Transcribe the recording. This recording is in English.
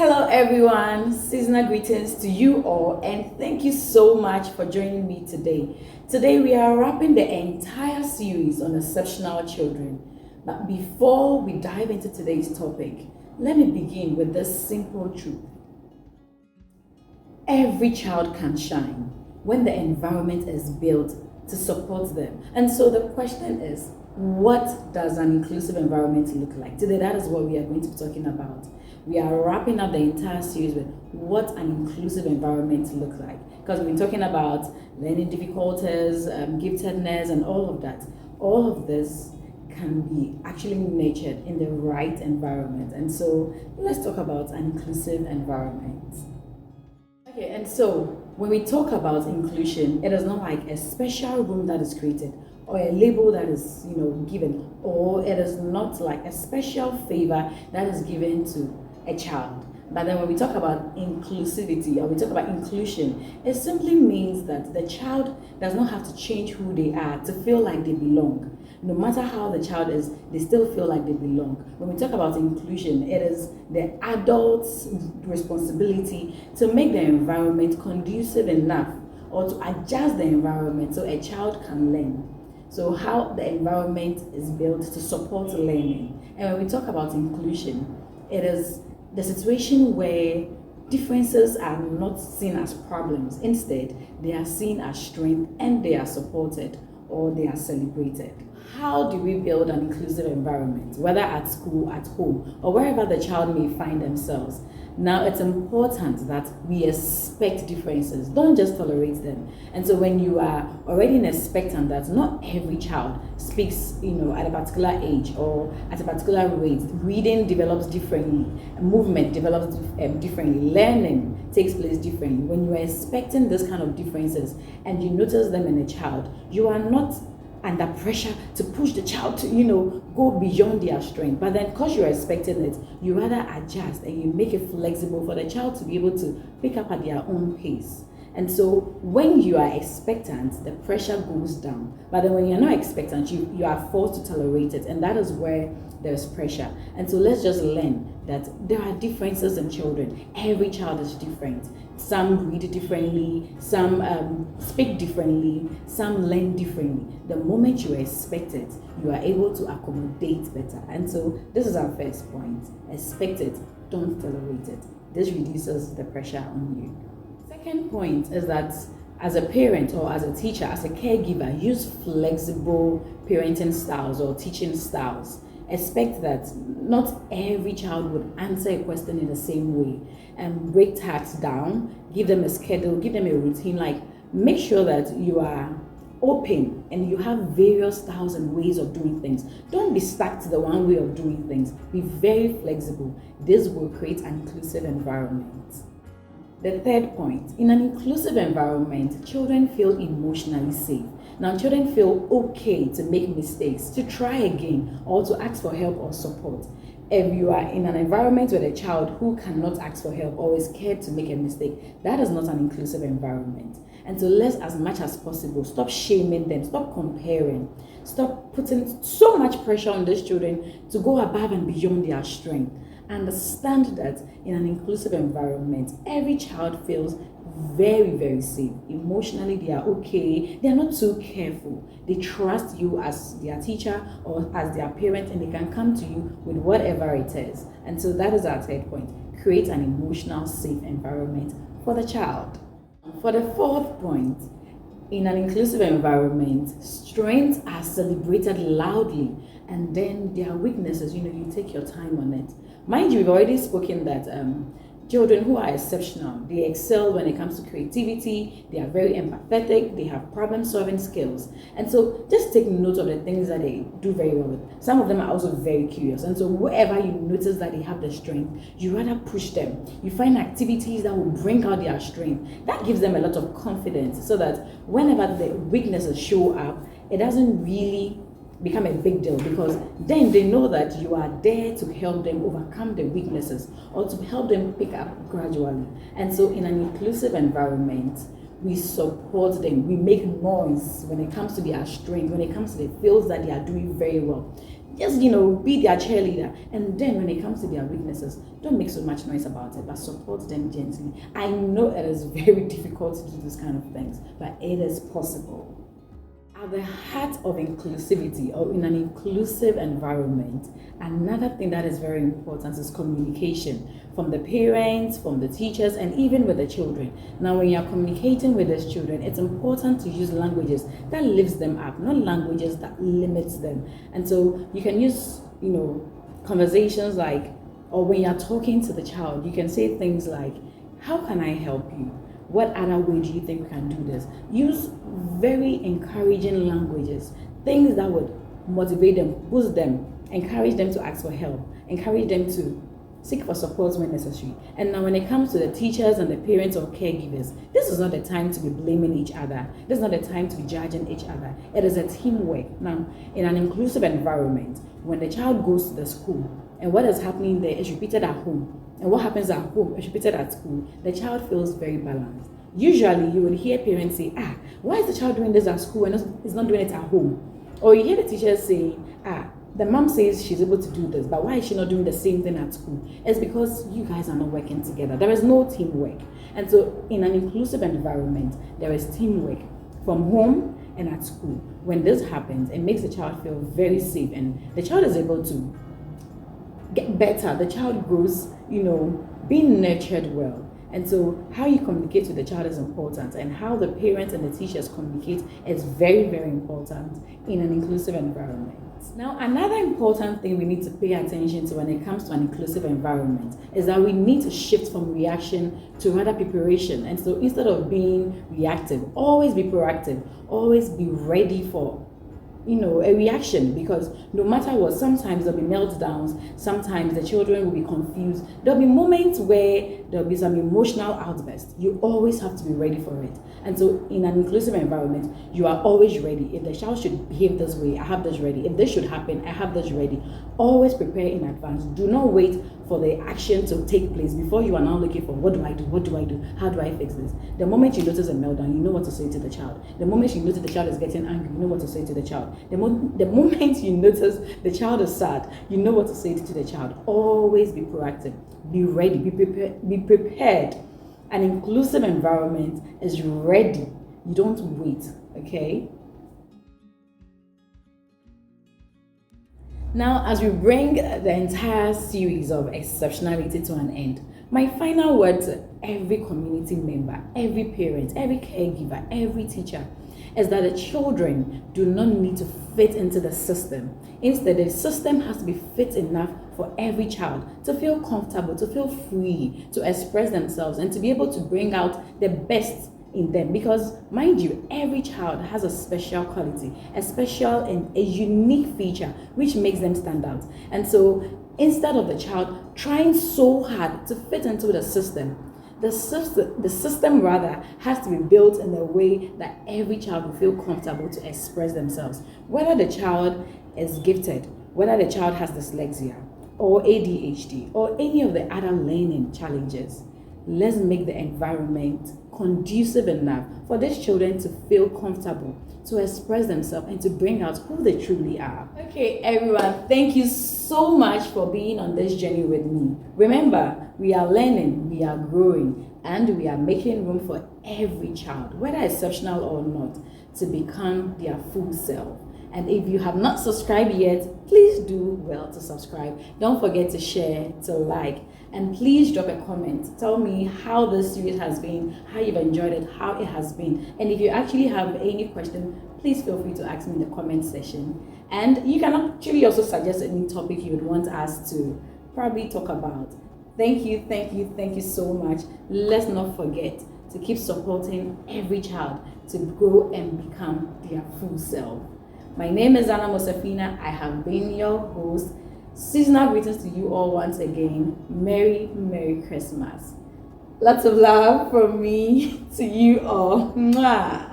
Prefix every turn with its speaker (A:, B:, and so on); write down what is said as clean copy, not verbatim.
A: Hello, everyone. Seasonal greetings to you all, and thank you so much for joining me today. Today, we are wrapping the entire series on exceptional children. But before we dive into today's topic, let me begin with this simple truth. Every child can shine when the environment is built to support them. And so the question is, what does an inclusive environment look like? Today, that is what we are going to be talking about. We are wrapping up the entire series with what an inclusive environment looks like. Because we've been talking about learning difficulties, giftedness, and all of that. All of this can be actually nurtured in the right environment. And so let's talk about an inclusive environment. Okay, and so when we talk about inclusion, it is not like a special room that is created or a label that is, given, or it is not like a special favor that is given to a child. But then when we talk about inclusivity or we talk about inclusion, it simply means that the child does not have to change who they are to feel like they belong. No matter how the child is, they still feel like they belong. When we talk about inclusion, it is the adult's responsibility to make the environment conducive enough or to adjust the environment so a child can learn. So how the environment is built to support learning. And when we talk about inclusion, it is the situation where differences are not seen as problems. Instead, they are seen as strength and they are supported or they are celebrated. How do we build an inclusive environment, whether at school, at home, or wherever the child may find themselves? Now, it's important that we expect differences, don't just tolerate them. And so when you are already expectant that not every child speaks, at a particular age or at a particular rate, reading develops differently, movement develops differently, learning takes place differently. When you are expecting this kind of differences and you notice them in a child, you are not under pressure to push the child to, go beyond their strength. But then because you're expecting it, you rather adjust and you make it flexible for the child to be able to pick up at their own pace. And so when you are expectant, the pressure goes down. But then when you're not expectant, you are forced to tolerate it. And that is where there's pressure. And so let's just learn that there are differences in children. Every child is different. Some read differently, some speak differently, some learn differently. The moment you expect it, you are able to accommodate better. And so this is our first point. Expect it, don't tolerate it. This reduces the pressure on you. Second point is that as a parent or as a teacher, as a caregiver, use flexible parenting styles or teaching styles. Expect that not every child would answer a question in the same way, and break tasks down, give them a schedule, give them a routine. Like, make sure that you are open and you have various styles and ways of doing things. Don't be stuck to the one way of doing things. Be very flexible. This will create an inclusive environment. The third point, in an inclusive environment, children feel emotionally safe. Now, children feel okay to make mistakes, to try again, or to ask for help or support. If you are in an environment with a child who cannot ask for help or is scared to make a mistake, that is not an inclusive environment. And so let's, as much as possible, stop shaming them, stop comparing, stop putting so much pressure on these children to go above and beyond their strength. Understand that in an inclusive environment, every child feels very, very safe. Emotionally, they are okay. They are not too careful. They trust you as their teacher or as their parent, and they can come to you with whatever it is. And so that is our third point. Create an emotional, safe environment for the child. For the fourth point, in an inclusive environment, strengths are celebrated loudly, and then their weaknesses, you take your time on it. Mind you, we've already spoken that children who are exceptional, they excel when it comes to creativity, they are very empathetic, they have problem-solving skills. And so just take note of the things that they do very well with. Some of them are also very curious. And so wherever you notice that they have the strength, you rather push them. You find activities that will bring out their strength. That gives them a lot of confidence so that whenever the weaknesses show up, it doesn't really become a big deal, because then they know that you are there to help them overcome their weaknesses or to help them pick up gradually. And so in an inclusive environment, we support them, we make noise when it comes to their strength, when it comes to the fields that they are doing very well. just be their cheerleader. And then when it comes to their weaknesses, don't make so much noise about it, but support them gently. I know it is very difficult to do these kind of things, but it is possible. At the heart of inclusivity, or in an inclusive environment, another thing that is very important is communication from the parents, from the teachers, and even with the children. Now, when you're communicating with these children, it's important to use languages that lifts them up, not languages that limits them. And so you can use, conversations like, or when you're talking to the child, you can say things like, how can I help you? What other way do you think we can do this? Use very encouraging languages, things that would motivate them, boost them, encourage them to ask for help, encourage them to seek for support when necessary. And now when it comes to the teachers and the parents or caregivers, this is not the time to be blaming each other. This is not the time to be judging each other. It is a teamwork. Now, in an inclusive environment, when the child goes to the school and what is happening there is repeated at home, and what happens at home is repeated at school, the child feels very balanced. Usually, you will hear parents say, why is the child doing this at school and is not doing it at home? Or you hear the teachers say, the mom says she's able to do this, but why is she not doing the same thing at school? It's because you guys are not working together. There is no teamwork. And so in an inclusive environment, there is teamwork from home and at school. When this happens, it makes the child feel very safe, and the child is able to get better. The child grows, being nurtured well. And so how you communicate with the child is important, and how the parents and the teachers communicate is very, very important in an inclusive environment. Now, another important thing we need to pay attention to when it comes to an inclusive environment is that we need to shift from reaction to rather preparation. And so instead of being reactive, always be proactive, always be ready for a reaction, because no matter what, sometimes there'll be meltdowns, sometimes the children will be confused. There'll be moments where there'll be some emotional outbursts. You always have to be ready for it. And so in an inclusive environment, you are always ready. If the child should behave this way, I have this ready. If this should happen, I have this ready. Always prepare in advance. Do not wait for the action to take place before you are now looking for, what do I do? What do I do? How do I fix this? The moment you notice a meltdown, you know what to say to the child. The moment you notice the child is getting angry, you know what to say to the child. The moment you notice the child is sad, you know what to say to the child. Always be proactive. Be ready. Be prepared. An inclusive environment is ready. You don't wait, okay? Now, as we bring the entire series of exceptionality to an end, my final word to every community member, every parent, every caregiver, every teacher is that the children do not need to fit into the system. Instead, the system has to be fit enough for every child to feel comfortable, to feel free, to express themselves, and to be able to bring out the best in them. Because, mind you, every child has a special quality, a special and a unique feature which makes them stand out. And so, instead of the child trying so hard to fit into the system rather has to be built in a way that every child will feel comfortable to express themselves. Whether the child is gifted, whether the child has dyslexia or ADHD or any of the other learning challenges, let's make the environment conducive enough for these children to feel comfortable, to express themselves, and to bring out who they truly are. Okay, everyone, thank you so much for being on this journey with me. Remember, we are learning, we are growing, and we are making room for every child, whether exceptional or not, to become their full self. And if you have not subscribed yet, please do well to subscribe. Don't forget to share, to like, and please drop a comment. Tell me how this series has been, how you've enjoyed it, how it has been. And if you actually have any question, please feel free to ask me in the comment section. And you can actually also suggest any topic you would want us to probably talk about. Thank you so much. Let's not forget to keep supporting every child to grow and become their full self. My name is Anna Mosafina. I have been your host. Seasonal greetings to you all once again. Merry Christmas. Lots of love from me to you all. Mwah.